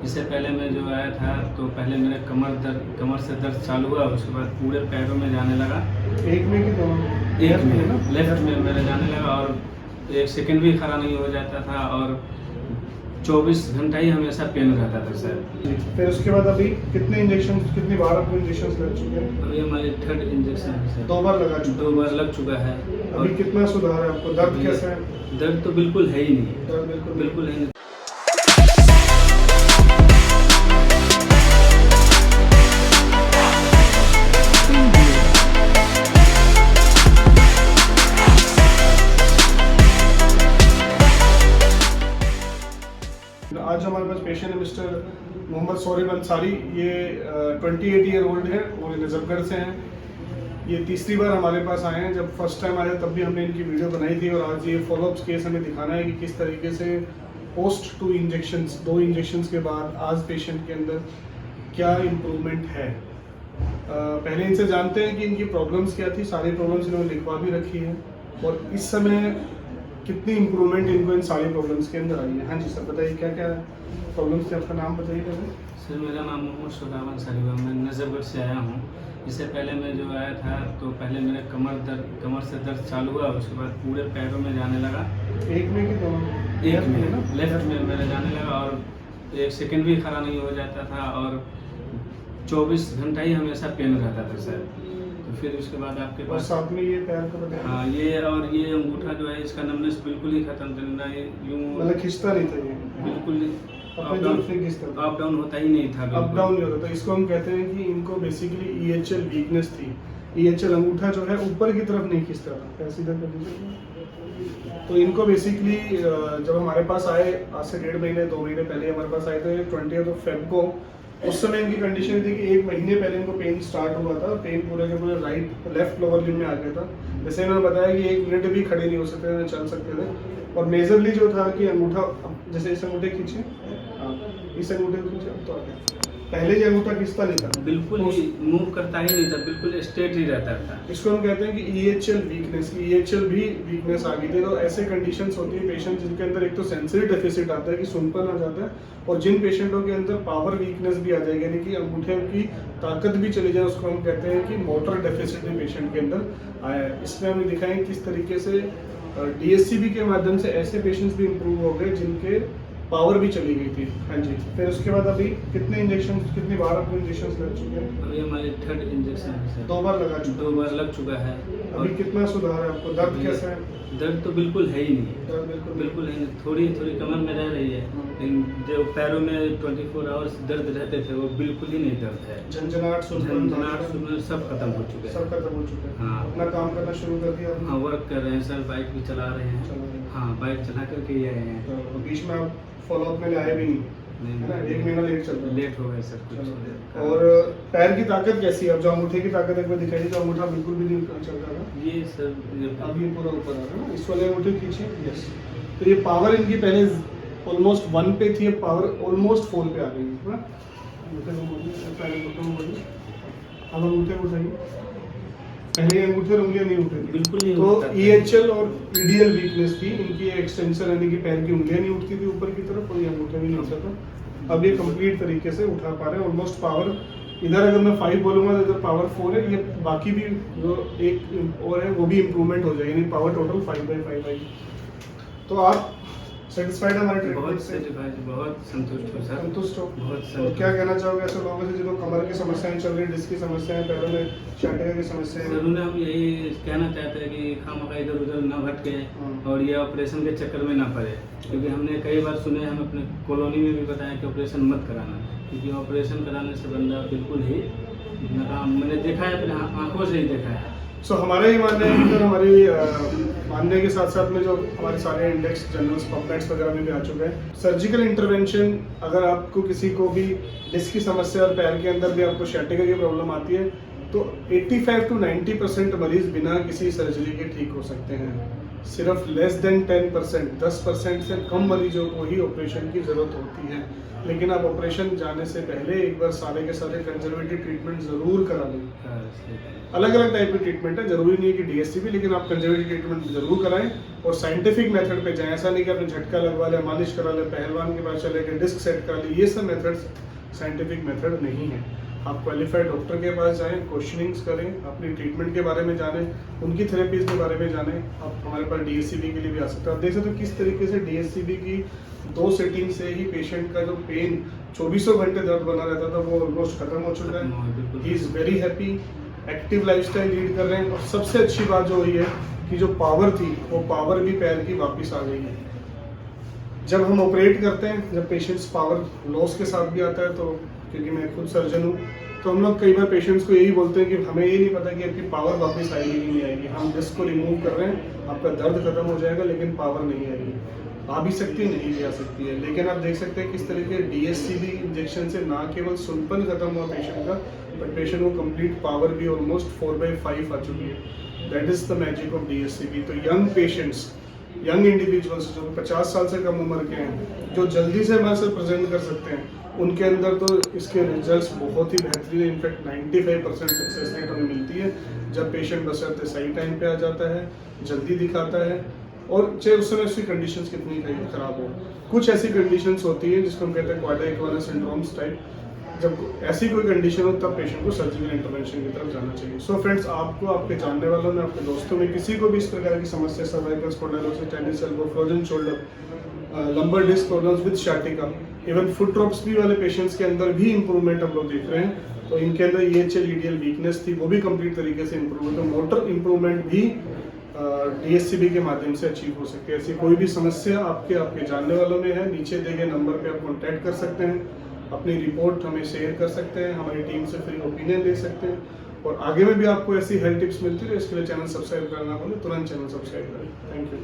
इससे पहले मैं जो आया था तो पहले मेरे कमर से दर्द चालू हुआ, उसके बाद पूरे पैरों में जाने लगा। एक में कि दोनों? एक में ना लेफ्ट में मेरे जाने लगा और एक सेकंड भी खड़ा नहीं हो जाता था और 24 घंटा ही हमेशा पेन रहता था सर। फिर उसके बाद अभी कितनी बार आपको इंजेक्शन लग चुके हैं? अभी हमारी 3rd इंजेक्शन है सर। 2 बार लगा चुके 2 बार लग चुका है। अभी कितना सुधार है आपको? दर्द कैसा है? दर्द तो बिल्कुल है ही नहीं, दर्द बिल्कुल है नहीं। आज हमारे पास पेशेंट है मिस्टर मोहम्मद सौरभ अंसारी। ये 28 ईयर ओल्ड है और नजफगढ़ से हैं। ये तीसरी बार हमारे पास आए हैं। जब फर्स्ट टाइम आए तब भी हमने इनकी वीडियो बनाई थी और आज ये फॉलोअप्स केस हमें दिखाना है कि किस तरीके से पोस्ट 2 इंजेक्शंस 2 इंजेक्शंस के बाद आज पेशेंट के अंदर क्या इम्प्रूवमेंट है। पहले इनसे जानते हैं कि इनकी प्रॉब्लम्स क्या थी। सारी प्रॉब्लम्स इन्होंने लिखवा भी रखी है और इस समय कितनी इम्प्रूवमेंट इनको इन सारी प्रॉब्लम्स के अंदर आई है। हाँ जी सर, बताइए क्या क्या प्रॉब्लम्स थे। आपका नाम बताइए पहले। सर मेरा नाम मोहम्मद सौरभ अंसारी है, मैं नजफगढ़ से आया हूँ। इससे पहले मैं जो आया था तो पहले मेरे कमर से दर्द चालू हुआ, उसके बाद पूरे पैरों में जाने लगा। एक में कि दोनों? एक में लेफ्ट में मेरे जाने लगा और एक सेकंड भी खड़ा नहीं हो जाता था और 24 घंटा ही हमेशा पेन रहता था सर। तो फिर उसके बाद आपके और पास साथ में ये पैर का बताइए। हाँ, ये और ये अंगूठा जो है इसका नमनेस बिल्कुल ही खत्म कर रहा है। यूँ मतलब खिंचता नहीं था ये? बिल्कुल अपने तरफ से खिंचता था? अप डाउन होता ही नहीं था। अप डाउन नहीं होता था। इसको हम कहते हैं कि इनको बेसिकली EHL वीकनेस थी। EHL अंगूठा जो है ऊपर की तरफ नहीं खिंचता था। पैर सीधा कर दीजिए। तो इनको बेसिकली जब हमारे पास आए आज से 1.5 महीने 2 महीने पहले हमारे पास आए थे 20 फेब को। उस समय इनकी कंडीशन थी कि 1 महीने पहले इनको पेन स्टार्ट हुआ था। पेन पूरे के पूरे लेफ्ट लोअर लिम्ब में आ गया था। जैसे इन्होंने बताया कि 1 मिनट भी खड़े नहीं हो सकते थे, चल सकते थे। और मेजरली जो था कि अंगूठा, जैसे इस अंगूठे खींचे, इस अंगूठे को खींचे तो आ गया। पहले ये अंगूठा खिंचता नहीं था, बिल्कुल ही मूव करता ही नहीं था, बिल्कुल स्ट्रेट ही रहता था। इसको हम कहते हैं कि EHL वीकनेस की EHL भी वीकनेस आ गई थी। तो ऐसे कंडीशंस होती है पेशेंट जिनके अंदर एक तो सेंसरी डेफिसिट आता है कि सुनपन आ जाता है, और जिन पेशेंटों के अंदर पावर वीकनेस भी आ जाएगी, यानी कि अंगूठे की ताकत भी चली जाए, उसको हम कहते हैं कि मोटर डेफिसिट भी पेशेंट के अंदर आया है। इसमें हमने दिखाएं किस तरीके से DSCB के माध्यम से ऐसे पेशेंट्स भी इम्प्रूव हो गए जिनके पावर भी चली गई थी। हाँ जी, फिर उसके बाद अभी कितनी बार आपको इंजेक्शन लग चुके हैं? अभी हमारी 3rd इंजेक्शन है सर। 2 बार लगा चुके? 2 बार लग चुका है। अभी कितना सुधार है आपको? दर्द कैसा है? दर्द तो बिल्कुल है ही नहीं, दर्द बिल्कुल है नहीं। थोड़ी कमर में रह रही है, लेकिन जो पैरों में 24 आवर्स दर्द रहते थे वो बिल्कुल ही नहीं दर्द है। झंझनाहट सुनना सब खत्म हो चुके हैं। सब खत्म हो चुका है। हाँ। अपना काम करना शुरू कर दिया आपने? हाँ, वर्क कर रहे हैं सर, बाइक भी चला रहे हैं। चलो। हाँ, बाइक चला करके ही आए हैं। तो बीच में आप फॉलोअप में आए भी नहीं, है ना? 1 महीना लेट चल रहा है। लेट हो गए सर कुछ। चलो। और पैर की ताकत कैसी है? अब जो अंगूठे की ताकत एक बार दिखाई दी, तो अंगूठा बिल्कुल भी नहीं चल रहा था। ये सर अब ये पूरा ऊपर आ रहा है ना। इस वाले अंगूठे खींचिए। यस। तो ये पावर इनकी पहले ऑलमोस्ट 1 पे थी, अब पावर ऑलमोस्ट 4 पे आ गई है ना। अंगूठे को मोड़िए, पहले अंगूठे को मोड़िए। अब अंगूठे को उठाइए। पहले अंगूठे और उंगलियां नहीं उठती थी, बिल्कुल नहीं तो उठता था। EHL और EDL वीकनेस थी इनकी। एक्सटेंशन यानी कि पैर की उंगलियां नहीं उठती थी ऊपर की तरफ, और ये अंगूठा भी नहीं उठता था। अब ये कंप्लीट तरीके से उठा पा रहे हैं। ऑलमोस्ट पावर इधर अगर मैं 5 बोलूँगा तो इधर पावर 4 है। ये बाकी भी जो एक और है वो भी इम्प्रूवमेंट हो जाएगी, यानी पावर टोटल 5/5 आएगी। तो आप सेटिस्फाइड है हमारे ट्रीटमेंट बहुत से? सेटिस्फाइड, बहुत संतुष्ट हो सर। संतुष्ट हो? बहुत तो संतुष्ट। क्या कहना चाहोगे ऐसे लोगों से जिनको कमर की समस्याएं चल रही, डिस्क की समस्याएं, पैरों में शाटिका की समस्याएं? सर उन्हें हम यही कहना चाहते हैं कि खामखा इधर उधर ना भटके और ये ऑपरेशन के चक्कर में ना पड़े, क्योंकि हमने कई बार सुने, हम अपने कॉलोनी में भी बताया कि ऑपरेशन मत कराना, क्योंकि ऑपरेशन कराने से बंदा बिल्कुल ही नाकाम, मैंने देखा है, अपने आंखों से ही देखा है। सो हमारा ये मानना है कि हमारी मानने के साथ साथ में जो हमारे सारे इंडेक्स जर्नल्स पॉपलेट्स वगैरह में भी आ चुके हैं। सर्जिकल इंटरवेंशन, अगर आपको किसी को भी डिस्क की समस्या और पैर के अंदर भी आपको शाटिका की प्रॉब्लम आती है, तो 85 to 90% मरीज बिना किसी सर्जरी के ठीक हो सकते हैं। सिर्फ लेस देन 10%, 10% से कम मरीजों को ही ऑपरेशन की ज़रूरत होती है। लेकिन आप ऑपरेशन जाने से पहले एक बार सारे के सारे कंजर्वेटिव ट्रीटमेंट ज़रूर करा लें। हाँ, सही है। अलग अलग टाइप की ट्रीटमेंट है, जरूरी नहीं है कि डीएससीबी, लेकिन आप कंजर्वेटिव ट्रीटमेंट जरूर कराएं और साइंटिफिक मेथड पे जाएं। ऐसा नहीं कि आपने झटका लगवा लिया, मालिश करा लिया, पहलवान के पास चले गए, डिस्क सेट करा ली, ये सब मेथड्स साइंटिफिक मेथड नहीं है। आप क्वालिफाइड डॉक्टर के पास जाएं, क्वेश्चनिंग्स करें, अपनी ट्रीटमेंट के बारे में जानें, उनकी थेरेपीज के बारे में जानें। आप हमारे पास डीएससीबी के लिए भी आ सकते हैं। आप देख सकते हो किस तरीके से डीएससीबी की 2 सेटिंग से ही पेशेंट का जो पेन 24 घंटे दर्द बना रहता था वो ऑलमोस्ट खत्म हो चुका है। He is very happy, active lifestyle lead कर रहे हैं। और सबसे अच्छी बात जो हुई है कि जो पावर थी वो पावर भी पैर की वापस आ गई है। जब हम ऑपरेट करते हैं, जब पेशेंट्स पावर लॉस के साथ भी आता है, तो क्योंकि मैं खुद सर्जन हूँ, तो हम लोग कई बार पेशेंट्स को यही बोलते हैं कि हमें ये नहीं पता कि आपकी पावर वापस आएगी कि नहीं आएगी। हम डिस्क को रिमूव कर रहे हैं, आपका दर्द खत्म हो जाएगा, लेकिन पावर नहीं आएगी। आ भी सकती है, नहीं भी आ सकती है। लेकिन आप देख सकते हैं किस तरीके डीएससीबी इंजेक्शन से ना केवल सुनपन खत्म हुआ पेशेंट का, बट पेशेंट को कंप्लीट पावर भी ऑलमोस्ट 4/5 आ चुकी है। That is the magic of DSCB. तो यंग पेशेंट्स, यंग इंडिविजुअल्स जो 50 साल से कम उम्र के हैं, जो जल्दी से हमारे साथ प्रेजेंट कर सकते हैं, उनके अंदर तो इसके रिजल्ट्स बहुत ही बेहतरीन है। इनफैक्ट 95% सक्सेस रेट हमें मिलती है जब पेशेंट बशर्ते सही टाइम पे आ जाता है, जल्दी दिखाता है, और चाहे उस समय उसकी कंडीशंस कितनी खराब हो। कुछ ऐसी कंडीशंस होती हैं जिसको हम कहते हैं क्वाड्रा इक्विवेलेंस सिंड्रोम्स टाइप। जब ऐसी कोई कंडीशन हो तब पेशेंट को सर्जिकल इंटरवेंशन की तरफ जाना चाहिए। सो फ्रेंड्स, आपको, आपके जानने वालों में, आपके दोस्तों में किसी को भी इस प्रकार की समस्या, cervical spondylosis, tennis elbow, frozen shoulder, lumbar disc problems with sciatica, even foot drops वाले पेशेंट्स के अंदर भी इंप्रूवमेंट हम लोग देख रहे हैं। तो इनके अंदर ये लीडियल वीकनेस थी, वो भी कंप्लीट तरीके से इंप्रूव हुई। तो मोटर इंप्रूवमेंट भी डीएससीबी के माध्यम से अचीव हो सकती है। ऐसी कोई भी समस्या आपके जानने वालों में है, नीचे दिए गए नंबर पे आप कॉन्टैक्ट कर सकते हैं, अपनी रिपोर्ट हमें शेयर कर सकते हैं, हमारी टीम से फ्री ओपिनियन ले सकते हैं। और आगे में भी आपको ऐसी हेल्थ टिप्स मिलती है, इसके लिए चैनल सब्सक्राइब करना बोले तुरंत चैनल सब्सक्राइब करें। Thank you.